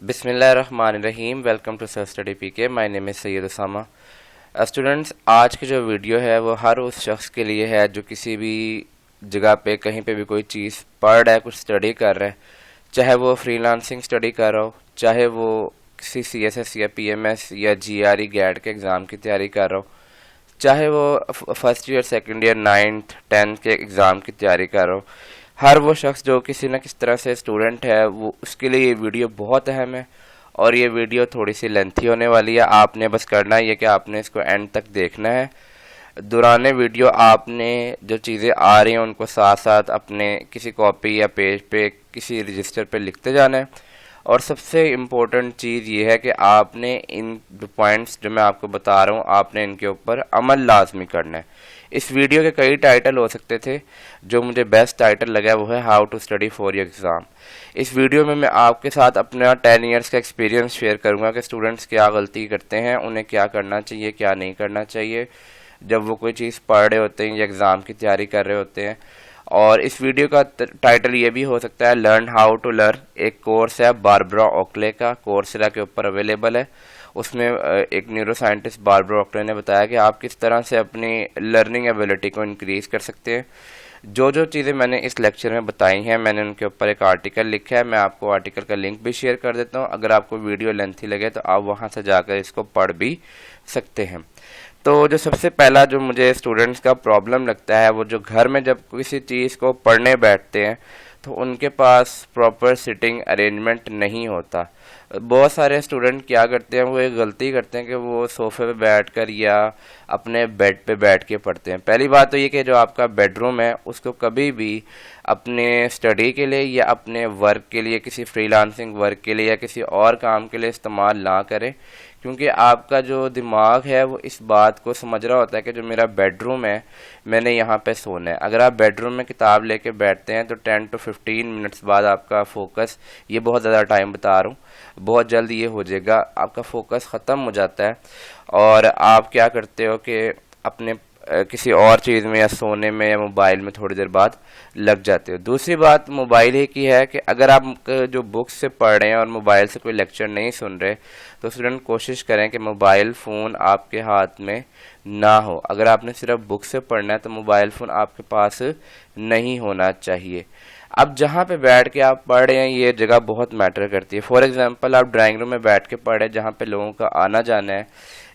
بسم اللہ الرحمن الرحیم. ویلکم ٹو سیلف اسٹڈی پی کے. مائی نیم از سید اسامہ. اسٹوڈنٹس، آج کی جو ویڈیو ہے وہ ہر اس شخص کے لیے ہے جو کسی بھی جگہ پہ کہیں پہ بھی کوئی چیز پڑھ رہا ہے، کچھ اسٹڈی کر رہا ہے، چاہے وہ فری لانسنگ اسٹڈی کر رہا ہو، چاہے وہ کسی سی ایس ایس یا پی ایم ایس یا جی آر ای گیٹ کے ایگزام کی تیاری کر رہا ہو، چاہے وہ first year second year 9th 10th کے ایگزام کی تیاری کر رہا ہو. ہر وہ شخص جو کسی نہ کس طرح سے اسٹوڈنٹ ہے، وہ اس کے لیے یہ ویڈیو بہت اہم ہے. اور یہ ویڈیو تھوڑی سی لینتھی ہونے والی ہے. آپ نے بس کرنا ہے یہ کہ آپ نے اس کو اینڈ تک دیکھنا ہے. دوران ویڈیو آپ نے جو چیزیں آ رہی ہیں ان کو ساتھ ساتھ اپنے کسی کاپی یا پیج پہ کسی رجسٹر پہ لکھتے جانا ہے. اور سب سے امپورٹنٹ چیز یہ ہے کہ آپ نے ان پوائنٹس جو میں آپ کو بتا رہا ہوں، آپ نے ان کے اوپر عمل لازمی کرنا ہے. اس ویڈیو کے کئی ٹائٹل ہو سکتے تھے، جو مجھے بیسٹ ٹائٹل لگا وہ ہے how to study for your exam. اس ویڈیو میں آپ کے ساتھ اپنا 10 ایئرس کا ایکسپیرینس شیئر کروں گا کہ اسٹوڈنٹس کیا غلطی کرتے ہیں، انہیں کیا کرنا چاہیے، کیا نہیں کرنا چاہیے جب وہ کوئی چیز پڑھ رہے ہوتے ہیں یا ایگزام کی تیاری کر رہے ہوتے ہیں. اور اس ویڈیو کا ٹائٹل یہ بھی ہو سکتا ہے لرن ہاؤ ٹو لرن. ایک کورس ہے باربرا اوکلے کا، کورسرا کے اوپر اویلیبل ہے. اس میں ایک نیورو سائنٹسٹ باربرا اوکلے نے بتایا کہ آپ کس طرح سے اپنی لرننگ ایبیلٹی کو انکریز کر سکتے ہیں. جو چیزیں میں نے اس لیکچر میں بتائی ہیں، میں نے ان کے اوپر ایک آرٹیکل لکھا ہے. میں آپ کو آرٹیکل کا لنک بھی شیئر کر دیتا ہوں. اگر آپ کو ویڈیو لینتھی لگے تو آپ وہاں سے جا کر اس کو پڑھ بھی سکتے ہیں. تو جو سب سے پہلا جو مجھے اسٹوڈنٹس کا پرابلم لگتا ہے، وہ جو گھر میں جب کسی چیز کو پڑھنے بیٹھتے ہیں تو ان کے پاس پراپر سٹنگ ارینجمنٹ نہیں ہوتا. بہت سارے اسٹوڈنٹ کیا کرتے ہیں، وہ ایک غلطی کرتے ہیں کہ وہ صوفے پہ بیٹھ کر یا اپنے بیڈ پہ بیٹھ کے پڑھتے ہیں. پہلی بات تو یہ کہ جو آپ کا بیڈ روم ہے اس کو کبھی بھی اپنے اسٹڈی کے لیے یا اپنے ورک کے لیے، کسی فری لانسنگ ورک کے لیے یا کسی اور کام کے لیے استعمال نہ کریں، کیونکہ آپ کا جو دماغ ہے وہ اس بات کو سمجھ رہا ہوتا ہے کہ جو میرا بیڈ روم ہے میں نے یہاں پہ سونا ہے. اگر آپ بیڈ روم میں کتاب لے کے بیٹھتے ہیں تو 10 to 15 منٹس بعد آپ کا فوکس، یہ بہت زیادہ ٹائم بتا رہا ہوں، بہت جلد یہ ہو جائے گا، آپ کا فوکس ختم ہو جاتا ہے اور آپ کیا کرتے ہو کہ اپنے کسی اور چیز میں یا سونے میں یا موبائل میں تھوڑی دیر بعد لگ جاتے ہو. دوسری بات موبائل ہی کی ہے کہ اگر آپ جو بکس سے پڑھ رہے ہیں اور موبائل سے کوئی لیکچر نہیں سن رہے تو اسٹوڈنٹ کوشش کریں کہ موبائل فون آپ کے ہاتھ میں نہ ہو. اگر آپ نے صرف بک سے پڑھنا ہے تو موبائل فون آپ کے پاس نہیں ہونا چاہیے. اب جہاں پہ بیٹھ کے آپ پڑھ رہے ہیں یہ جگہ بہت میٹر کرتی ہے. فار ایگزامپل آپ ڈرائنگ روم میں بیٹھ کے پڑھ رہے ہیں جہاں پہ لوگوں کا آنا جانا ہے،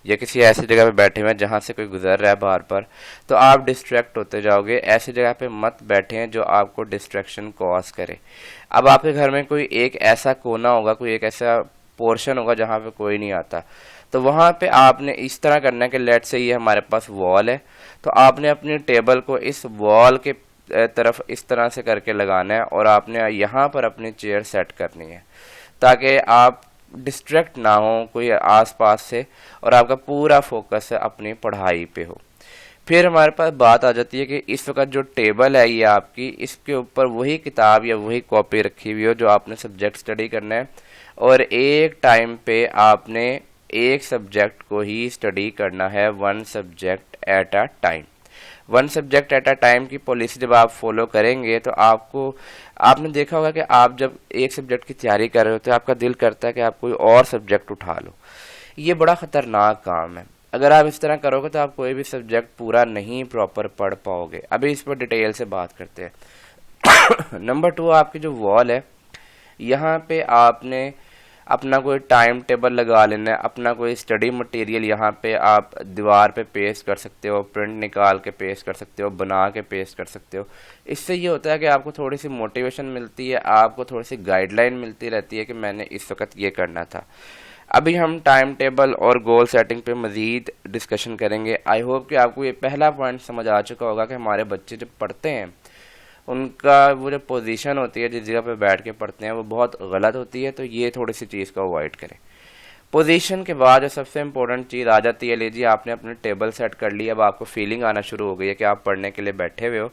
یا کسی ایسی جگہ پہ بیٹھے ہوئے ہیں جہاں سے کوئی گزر رہا ہے باہر پر، تو آپ ڈسٹریکٹ ہوتے جاؤ گے. ایسی جگہ پہ مت بیٹھیں جو آپ کو ڈسٹریکشن کاز کرے. اب آپ کے گھر میں کوئی ایک ایسا کونا ہوگا، کوئی ایک ایسا پورشن ہوگا جہاں پہ کوئی نہیں آتا، تو وہاں پہ آپ نے اس طرح کرنا ہے کہ لیٹ سے یہ ہمارے پاس وال ہے تو آپ نے اپنی ٹیبل کو اس وال کے طرف اس طرح سے کر کے لگانا ہے اور آپ نے یہاں پر اپنی چیئر سیٹ کرنی ہے تاکہ آپ ڈسٹریکٹ نہ ہوں کوئی آس پاس سے اور آپ کا پورا فوکس اپنی پڑھائی پہ ہو. پھر ہمارے پاس بات آ جاتی ہے کہ اس وقت جو ٹیبل ہے یہ آپ کی، اس کے اوپر وہی کتاب یا وہی کاپی رکھی ہوئی ہو جو آپ نے سبجیکٹ اسٹڈی کرنا ہے، اور ایک ٹائم پہ آپ نے ایک سبجیکٹ کو ہی اسٹڈی کرنا ہے. 1 subject at a time. 1 subject at a time کی پالیسی جب آپ فالو کریں گے تو آپ نے دیکھا ہوگا کہ آپ جب ایک سبجیکٹ کی تیاری کر رہے ہوتے ہیں آپ کا دل کرتا ہے کہ آپ کوئی اور سبجیکٹ اٹھا لو. یہ بڑا خطرناک کام ہے. اگر آپ اس طرح کرو گے تو آپ کوئی بھی سبجیکٹ پورا نہیں پراپر پڑھ پاؤ گے. ابھی اس پر ڈیٹیل سے بات کرتے ہیں. نمبر 2، آپ کی جو وال ہے یہاں پہ آپ نے اپنا کوئی ٹائم ٹیبل لگا لینا ہے، اپنا کوئی اسٹڈی مٹیریل یہاں پہ آپ دیوار پہ پیسٹ کر سکتے ہو، پرنٹ نکال کے پیسٹ کر سکتے ہو، بنا کے پیسٹ کر سکتے ہو. اس سے یہ ہوتا ہے کہ آپ کو تھوڑی سی موٹیویشن ملتی ہے، آپ کو تھوڑی سی گائیڈ لائن ملتی رہتی ہے کہ میں نے اس وقت یہ کرنا تھا. ابھی ہم ٹائم ٹیبل اور گول سیٹنگ پہ مزید ڈسکشن کریں گے. آئی ہوپ کہ آپ کو یہ پہلا پوائنٹ سمجھ آ چکا ہوگا کہ ہمارے بچے جب پڑھتے ہیں ان کا وہ جو پوزیشن ہوتی ہے جس جگہ پہ بیٹھ کے پڑھتے ہیں وہ بہت غلط ہوتی ہے، تو یہ تھوڑی سی چیز کو اوائڈ کریں. پوزیشن کے بعد جو سب سے امپورٹنٹ چیز آ جاتی ہے، لیجیے آپ نے اپنے ٹیبل سیٹ کر لی، اب آپ کو فیلنگ آنا شروع ہو گئی ہے کہ آپ پڑھنے کے لیے بیٹھے ہوئے ہو.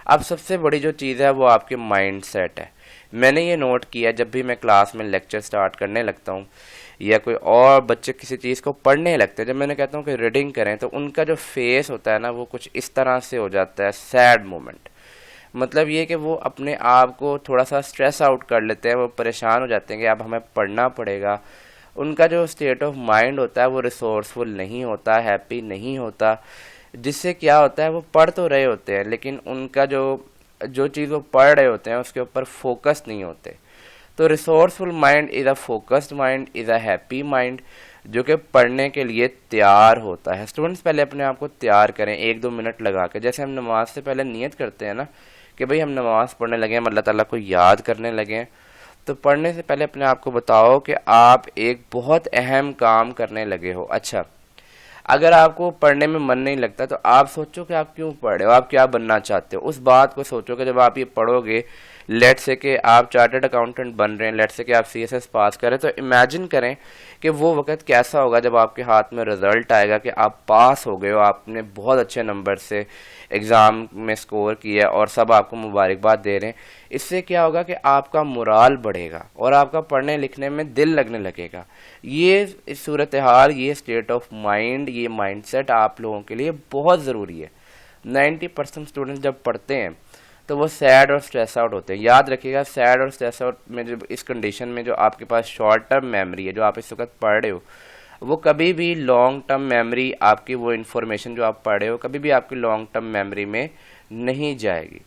اب سب سے بڑی جو چیز ہے وہ آپ کے مائنڈ سیٹ ہے. میں نے یہ نوٹ کیا جب بھی میں کلاس میں لیکچر سٹارٹ کرنے لگتا ہوں یا کوئی اور بچے کسی چیز کو پڑھنے لگتے ہیں، جب میں نے کہتا ہوں کہ ریڈنگ کریں تو ان کا جو فیس ہوتا ہے نا وہ کچھ اس طرح سے ہو جاتا ہے، سیڈ مومنٹ. مطلب یہ کہ وہ اپنے آپ کو تھوڑا سا سٹریس آؤٹ کر لیتے ہیں، وہ پریشان ہو جاتے ہیں کہ اب ہمیں پڑھنا پڑے گا. ان کا جو اسٹیٹ آف مائنڈ ہوتا ہے وہ ریسورسفل نہیں ہوتا، ہیپی نہیں ہوتا، جس سے کیا ہوتا ہے وہ پڑھ تو رہے ہوتے ہیں لیکن ان کا جو چیز وہ پڑھ رہے ہوتے ہیں اس کے اوپر فوکس نہیں ہوتے. تو resourceful mind is a focused mind, is a happy mind, جو کہ پڑھنے کے لیے تیار ہوتا ہے. اسٹوڈنٹس پہلے اپنے آپ کو تیار کریں 1-2 منٹ لگا کے، جیسے ہم نماز سے پہلے نیت کرتے ہیں نا کہ بھئی ہم نماز پڑھنے لگے ہیں، اللہ تعالیٰ کو یاد کرنے لگے ہیں. تو پڑھنے سے پہلے اپنے آپ کو بتاؤ کہ آپ ایک بہت اہم کام کرنے لگے ہو. اچھا، اگر آپ کو پڑھنے میں من نہیں لگتا تو آپ سوچو کہ آپ کیوں پڑھ رہے ہو، آپ کیا بننا چاہتے ہو. اس بات کو سوچو کہ جب آپ یہ پڑھو گے، لیٹ سے کہ آپ چارٹرڈ اکاؤنٹنٹ بن رہے ہیں، لیٹ سے کہ آپ CSS پاس کریں، تو امیجن کریں کہ وہ وقت کیسا ہوگا جب آپ کے ہاتھ میں رزلٹ آئے گا کہ آپ پاس ہو گئے ہو، آپ نے بہت اچھے نمبر سے ایگزام میں سکور کیا اور سب آپ کو مبارکباد دے رہے ہیں. اس سے کیا ہوگا کہ آپ کا مورال بڑھے گا اور آپ کا پڑھنے لکھنے میں دل لگنے لگے گا. یہ صورتحال، یہ اسٹیٹ آف مائنڈ، یہ مائنڈ سیٹ آپ لوگوں کے لیے بہت ضروری ہے. 90% اسٹوڈنٹس جب پڑھتے ہیں تو وہ سیڈ اور اسٹریس آؤٹ ہوتے ہیں. یاد رکھیے گا، سیڈ اور اسٹریس آؤٹ میں جو اس کنڈیشن میں جو آپ کے پاس شارٹ ٹرم میموری ہے، جو آپ اس وقت پڑھ رہے ہو، وہ کبھی بھی لانگ ٹرم میموری، آپ کی وہ انفارمیشن جو آپ پڑھ رہے ہو کبھی بھی آپ کی لانگ ٹرم میموری میں نہیں جائے گی.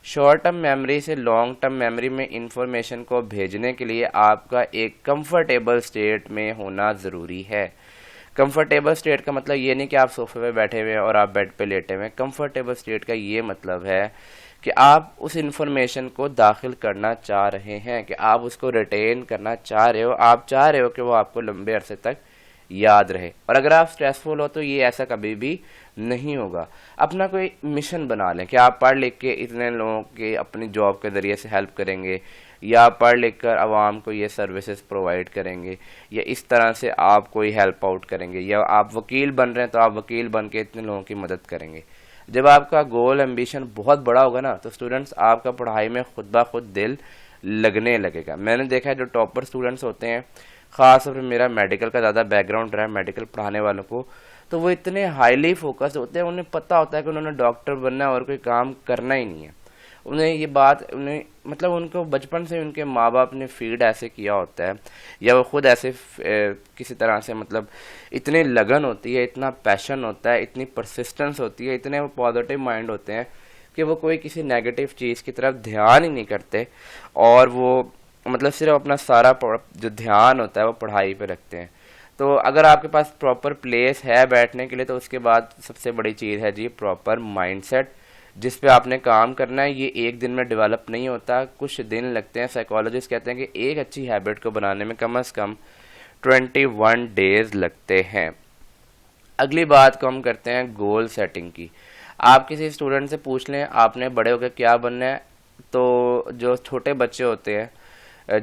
شارٹ ٹرم میموری سے لانگ ٹرم میموری میں انفارمیشن کو بھیجنے کے لیے آپ کا ایک کمفرٹیبل اسٹیٹ میں ہونا ضروری ہے. کمفرٹیبل اسٹیٹ کا مطلب یہ نہیں کہ آپ صوفے پہ بیٹھے ہوئے اور آپ بیڈ پہ لیٹے ہوئے. کمفرٹیبل اسٹیٹ کا یہ مطلب ہے کہ آپ اس انفارمیشن کو داخل کرنا چاہ رہے ہیں، کہ آپ اس کو ریٹین کرنا چاہ رہے ہو، آپ چاہ رہے ہو کہ وہ آپ کو لمبے عرصے تک یاد رہے. اور اگر آپ اسٹریسفل ہو تو یہ ایسا کبھی بھی نہیں ہوگا. اپنا کوئی مشن بنا لیں کہ آپ پڑھ لکھ کے اتنے لوگوں کے اپنی جاب کے ذریعے سے ہیلپ کریں گے، یا پڑھ لکھ کر عوام کو یہ سروسز پرووائڈ کریں گے، یا اس طرح سے آپ کوئی ہیلپ آؤٹ کریں گے، یا آپ وکیل بن رہے ہیں تو آپ وکیل بن کے اتنے لوگوں کی مدد کریں گے. جب آپ کا گول ایمبیشن بہت بڑا ہوگا نا تو اسٹوڈنٹس آپ کا پڑھائی میں خود بخود دل لگنے لگے گا. میں نے دیکھا ہے جو ٹاپر اسٹوڈنٹس ہوتے ہیں، خاص طور پہ میرا میڈیکل کا زیادہ بیک گراؤنڈ رہا ہے میڈیکل پڑھانے والوں کو، تو وہ اتنے ہائیلی فوکس ہوتے ہیں، انہیں پتہ ہوتا ہے کہ انہوں نے ڈاکٹر بننا ہے اور کوئی کام کرنا ہی نہیں ہے. انہیں یہ بات مطلب ان کو بچپن سے ان کے ماں باپ نے فیڈ ایسے کیا ہوتا ہے، یا وہ خود ایسے کسی طرح سے مطلب اتنی لگن ہوتی ہے، اتنا پیشن ہوتا ہے، اتنی پرسسٹنس ہوتی ہے، اتنے وہ پازیٹیو مائنڈ ہوتے ہیں کہ وہ کوئی کسی نیگیٹو چیز کی طرف دھیان ہی نہیں کرتے، اور وہ مطلب صرف اپنا سارا جو دھیان ہوتا ہے وہ پڑھائی پہ رکھتے ہیں. تو اگر آپ کے پاس پراپر پلیس ہے بیٹھنے کے لیے تو اس کے بعد سب سے بڑی چیز ہے جی پراپر مائنڈ سیٹ، جس پہ آپ نے کام کرنا ہے. یہ ایک دن میں ڈیولپ نہیں ہوتا، کچھ دن لگتے ہیں. سائیکالوجسٹ کہتے ہیں کہ ایک اچھی ہیبٹ کو بنانے میں کم از کم 21 ڈیز لگتے ہیں. اگلی بات کو ہم کرتے ہیں گول سیٹنگ کی. آپ کسی اسٹوڈنٹ سے پوچھ لیں آپ نے بڑے ہو کے کیا بننا ہے، تو جو چھوٹے بچے ہوتے ہیں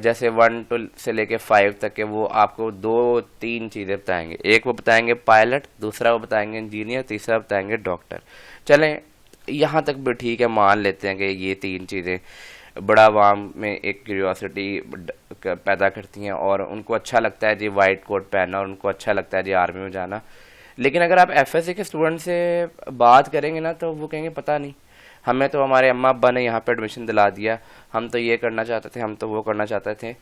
جیسے 1 سے لے کے 5 تک کے، وہ آپ کو 2-3 چیزیں بتائیں گے. ایک وہ بتائیں گے پائلٹ، دوسرا وہ بتائیں گے انجینئر، تیسرا بتائیں گے ڈاکٹر. چلیں یہاں تک بھی ٹھیک ہے، مان لیتے ہیں کہ یہ 3 چیزیں بڑا عوام میں ایک کیوریوسٹی پیدا کرتی ہیں اور ان کو اچھا لگتا ہے جی وائٹ کوٹ پہننا، اور ان کو اچھا لگتا ہے جی آرمی میں جانا. لیکن اگر آپ FSC کے اسٹوڈنٹ سے بات کریں گے نا تو وہ کہیں گے پتہ نہیں، ہمیں تو ہمارے اماں ابا نے یہاں پہ ایڈمیشن دلا دیا، ہم تو یہ کرنا چاہتے تھے، ہم تو وہ کرنا چاہتے تھے.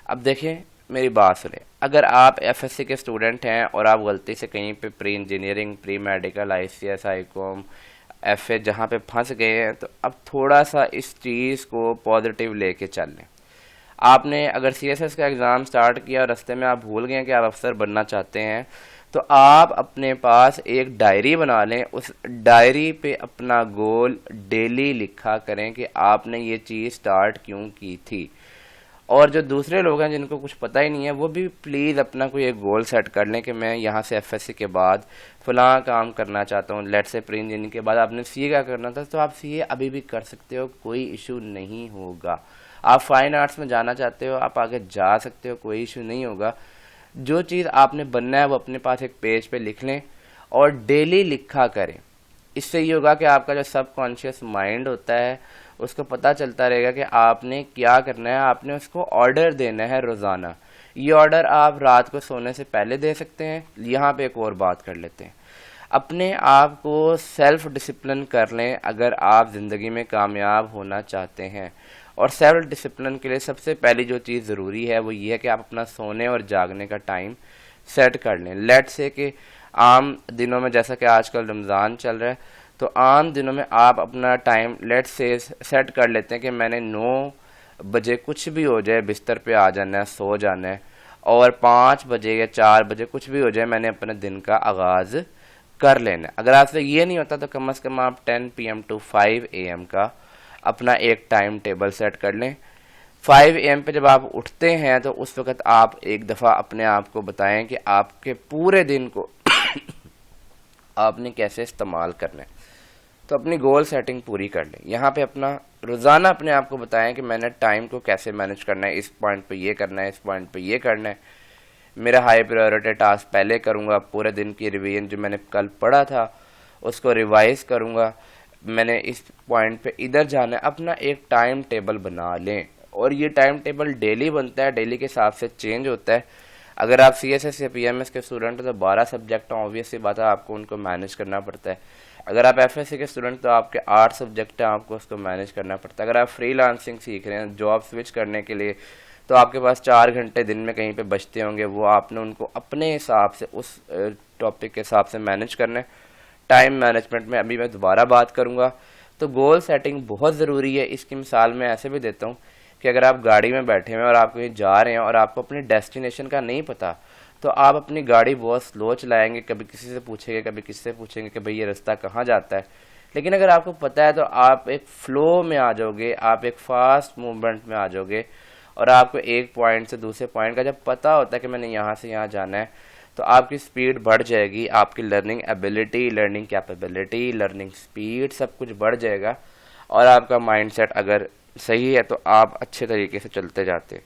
اب دیکھیں میری بات سنیں، اگر آپ FSC کے اسٹوڈنٹ ہیں اور آپ غلطی سے کہیں پہ pre engineering, pre medical, ICS، ICOM، FA جہاں پہ پھنس گئے ہیں، تو اب تھوڑا سا اس چیز کو پازیٹیو لے کے چل لیں. آپ نے اگر CSS کا ایگزام سٹارٹ کیا اور رستے میں آپ بھول گئے کہ آپ افسر بننا چاہتے ہیں، تو آپ اپنے پاس ایک ڈائری بنا لیں. اس ڈائری پہ اپنا گول ڈیلی لکھا کریں کہ آپ نے یہ چیز سٹارٹ کیوں کی تھی. اور جو دوسرے لوگ ہیں جن کو کچھ پتہ ہی نہیں ہے، وہ بھی پلیز اپنا کوئی ایک گول سیٹ کر لیں کہ میں یہاں سے FSC کے بعد فلاں کام کرنا چاہتا ہوں. لیٹ سے پری انجینئرنگ کے بعد آپ نے CA کا کرنا تھا تو آپ CA ابھی بھی کر سکتے ہو، کوئی ایشو نہیں ہوگا. آپ فائن آرٹس میں جانا چاہتے ہو آپ آگے جا سکتے ہو، کوئی ایشو نہیں ہوگا. جو چیز آپ نے بننا ہے وہ اپنے پاس ایک پیج پہ لکھ لیں اور ڈیلی لکھا کریں. اس سے یہ ہوگا کہ آپ کا جو سب کانشیس مائنڈ ہوتا ہے اس کو پتہ چلتا رہے گا کہ آپ نے کیا کرنا ہے. آپ نے اس کو آرڈر دینا ہے روزانہ. یہ آرڈر آپ رات کو سونے سے پہلے دے سکتے ہیں. یہاں پہ ایک اور بات کر لیتے ہیں. اپنے آپ کو سیلف ڈسپلن کر لیں اگر آپ زندگی میں کامیاب ہونا چاہتے ہیں. اور سیلف ڈسپلن کے لیے سب سے پہلی جو چیز ضروری ہے وہ یہ ہے کہ آپ اپنا سونے اور جاگنے کا ٹائم سیٹ کر لیں. لیٹ سے کہ عام دنوں میں جیسا کہ آج کل رمضان چل رہا ہے تو عام دنوں میں آپ اپنا ٹائم لیٹ سے سیٹ کر لیتے ہیں کہ میں نے 9 بجے کچھ بھی ہو جائے بستر پہ آ جانا ہے, سو جانا ہے, اور 5 بجے یا 4 بجے کچھ بھی ہو جائے میں نے اپنے دن کا آغاز کر لینا. اگر آپ سے یہ نہیں ہوتا تو کم از کم آپ 10 PM to 5 AM کا اپنا ایک ٹائم ٹیبل سیٹ کر لیں. 5 AM پہ جب آپ اٹھتے ہیں تو اس وقت آپ ایک دفعہ اپنے آپ کو بتائیں کہ آپ کے پورے دن کو آپ نے کیسے استعمال کرنا ہے. تو اپنی گول سیٹنگ پوری کر لیں. یہاں پہ اپنا روزانہ اپنے آپ کو بتائیں کہ میں نے ٹائم کو کیسے مینج کرنا ہے, اس پوائنٹ پہ یہ کرنا ہے, اس پوائنٹ پہ یہ کرنا ہے, میرا ہائی پریورٹی ٹاسک پہلے کروں گا, پورے دن کی ریویژن جو میں نے کل پڑھا تھا اس کو ریوائز کروں گا, میں نے اس پوائنٹ پہ ادھر جانا ہے. اپنا ایک ٹائم ٹیبل بنا لیں, اور یہ ٹائم ٹیبل ڈیلی بنتا ہے, ڈیلی کے حساب سے چینج ہوتا ہے. اگر آپ CSS یا PMS کے اسٹوڈنٹ تو 12 سبجیکٹ ہیں, آبویس سی بات ہے آپ کو ان کو مینیج کرنا پڑتا ہے. اگر آپ FSC کے اسٹوڈنٹ تو آپ کے 8 سبجیکٹ ہیں, آپ کو اس کو مینیج کرنا پڑتا ہے. اگر آپ فری لانسنگ سیکھ رہے ہیں جاب سوئچ کرنے کے لیے تو آپ کے پاس 4 گھنٹے دن میں کہیں پہ بچتے ہوں گے, وہ آپ نے ان کو اپنے حساب سے اس ٹاپک کے حساب سے مینیج کرنا ہے. ٹائم مینجمنٹ میں ابھی میں دوبارہ بات کروں گا. تو گول سیٹنگ بہت ضروری ہے. اس کی مثال میں ایسے بھی دیتا ہوں کہ اگر آپ گاڑی میں بیٹھے ہوئے اور آپ کہیں جا رہے ہیں اور آپ کو اپنی ڈیسٹینیشن کا نہیں پتا تو آپ اپنی گاڑی بہت سلو چلائیں گے, کبھی کسی سے پوچھیں گے, کبھی کسی سے پوچھیں گے کہ بھئی یہ رستہ کہاں جاتا ہے. لیکن اگر آپ کو پتہ ہے تو آپ ایک فلو میں آ جاؤ گے, آپ ایک فاسٹ موومنٹ میں آ جاؤ گے, اور آپ کو ایک پوائنٹ سے دوسرے پوائنٹ کا جب پتہ ہوتا ہے کہ میں نے یہاں سے یہاں جانا ہے تو آپ کی سپیڈ بڑھ جائے گی, آپ کی learning ability, learning capability, learning speed سب کچھ بڑھ جائے گا, اور آپ کا مائنڈ سیٹ اگر صحیح ہے تو آپ اچھے طریقے سے چلتے جاتے.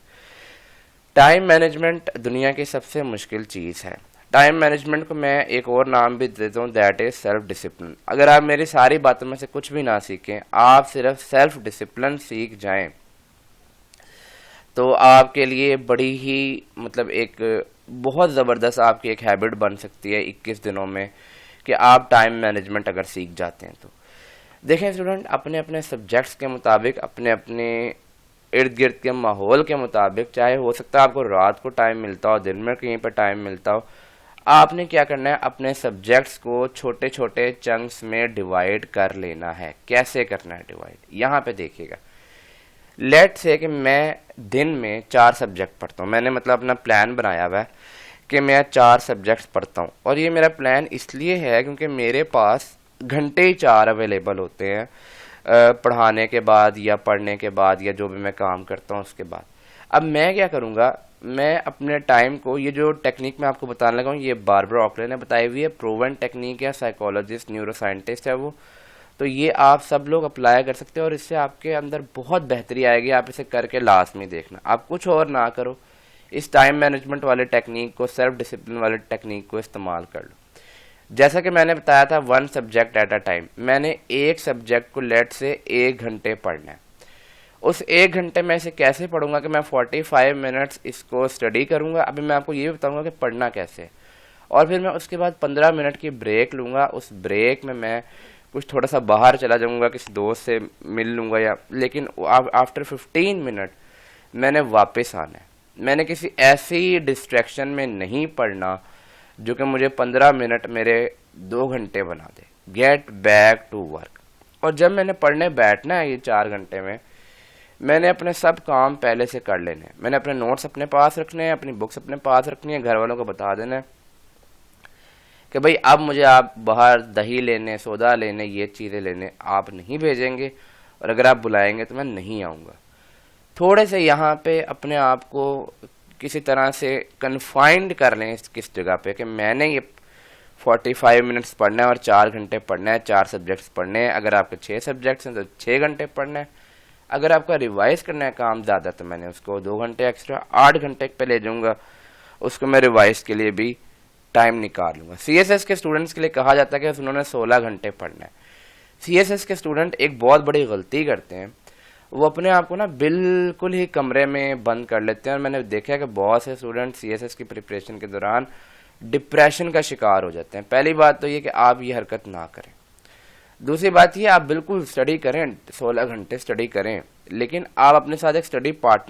ٹائم مینجمنٹ دنیا کی سب سے مشکل چیز ہے. ٹائم مینجمنٹ کو میں ایک اور نام بھی دیتا ہوں, دیٹ از سیلف ڈسپلن. اگر آپ میری ساری باتوں میں سے کچھ بھی نہ سیکھیں, آپ صرف سیلف ڈسپلن سیکھ جائیں تو آپ کے لیے بڑی ہی مطلب ایک بہت زبردست آپ کی ایک ہیبٹ بن سکتی ہے 21 دنوں میں کہ آپ ٹائم مینجمنٹ اگر سیکھ جاتے ہیں تو. دیکھیں اسٹوڈنٹ, اپنے اپنے سبجیکٹس کے مطابق, اپنے اپنے ارد گرد کے ماحول کے مطابق, چاہے ہو سکتا ہے آپ کو رات کو ٹائم ملتا ہو, دن میں کہیں پہ ٹائم ملتا ہو, آپ نے کیا کرنا ہے اپنے سبجیکٹس کو چھوٹے چھوٹے چنکس میں ڈیوائڈ کر لینا ہے. کیسے کرنا ہے ڈیوائڈ, یہاں پہ دیکھیے گا. لیٹ سے کہ میں دن میں 4 سبجیکٹ پڑھتا ہوں, میں نے مطلب اپنا پلان بنایا ہوا ہے کہ میں 4 سبجیکٹس پڑھتا ہوں, اور یہ میرا پلان اس لیے ہے کیونکہ میرے پاس گھنٹے ہی 4 اویلیبل ہوتے ہیں پڑھانے کے بعد یا پڑھنے کے بعد یا جو بھی میں کام کرتا ہوں اس کے بعد. اب میں کیا کروں گا, میں اپنے ٹائم کو, یہ جو ٹیکنیک میں آپ کو بتانے لگا ہوں یہ باربرا آکلے نے بتائی ہوئی ہے, پروون ٹیکنیک ہے, سائیکالوجسٹ نیورو سائنٹسٹ ہے وہ, تو یہ آپ سب لوگ اپلائی کر سکتے ہیں اور اس سے آپ کے اندر بہت بہتری آئے گی. آپ اسے کر کے لازمی دیکھنا, آپ کچھ اور نہ کرو, اس ٹائم مینجمنٹ والے ٹیکنیک کو, سیلف ڈسپلن والے ٹیکنیک کو استعمال کر لو. جیسا کہ میں نے بتایا تھا 1 سبجیکٹ ایٹ اے ٹائم, میں نے ایک سبجیکٹ کو لیٹ سے 1 گھنٹے پڑھنا ہے. اس 1 گھنٹے میں اسے کیسے پڑھوں گا کہ میں 45 منٹس اس کو اسٹڈی کروں گا. ابھی میں آپ کو یہ بھی بتاؤں گا کہ پڑھنا کیسے, اور پھر میں اس کے بعد 15 منٹ کی بریک لوں گا. اس بریک میں کچھ تھوڑا سا باہر چلا جاؤں گا, کسی دوست سے مل لوں گا یا, لیکن آفٹر 15 منٹ میں نے واپس آنا ہے. میں نے کسی ایسی ڈسٹریکشن میں نہیں پڑھنا جو کہ مجھے 15 منٹ میرے 2 گھنٹے بنا دے. Get back to work. اور جب میں نے پڑھنے بیٹھنا ہے یہ 4 گھنٹے میں نے اپنے سب کام پہلے سے کر لینے ہیں. میں نے اپنے نوٹس اپنے پاس رکھنے ہیں, اپنی بکس اپنے پاس رکھنی ہے, گھر والوں کو بتا دینا ہے کہ بھئی اب مجھے آپ باہر دہی لینے, سودا لینے, یہ چیزیں لینے آپ نہیں بھیجیں گے, اور اگر آپ بلائیں گے تو میں نہیں آؤں گا. تھوڑے سے یہاں پہ اپنے آپ کو کسی طرح سے کنفائنڈ کر لیں کس جگہ پہ کہ میں نے یہ 45 منٹس پڑھنا ہے اور 4 گھنٹے پڑھنا ہے, 4 سبجیکٹس پڑھنے ہیں. اگر آپ کے 6 سبجیکٹس ہیں تو 6 گھنٹے پڑھنا ہے. اگر آپ کا ریوائز کرنا ہے کام زیادہ تو میں نے اس کو 2 گھنٹے ایکسٹرا 8 گھنٹے پہ لے جاؤں گا, اس کو میں ریوائز کے لیے بھی ٹائم نکال لوں گا. CSS کے اسٹوڈنٹس کے لیے کہا جاتا ہے کہ انہوں نے 16 گھنٹے پڑھنا ہے. CSS کے اسٹوڈنٹ ایک بہت بڑی غلطی کرتے ہیں, وہ اپنے آپ کو نا بالکل ہی کمرے میں بند کر لیتے ہیں, اور میں نے دیکھا ہے کہ بہت سے اسٹوڈنٹ CSS کی پریپریشن کے دوران ڈپریشن کا شکار ہو جاتے ہیں. پہلی بات تو یہ کہ آپ یہ حرکت نہ کریں. دوسری بات یہ آپ بالکل اسٹڈی کریں, 16 گھنٹے اسٹڈی کریں, لیکن آپ اپنے ساتھ ایک اسٹڈی پارٹنر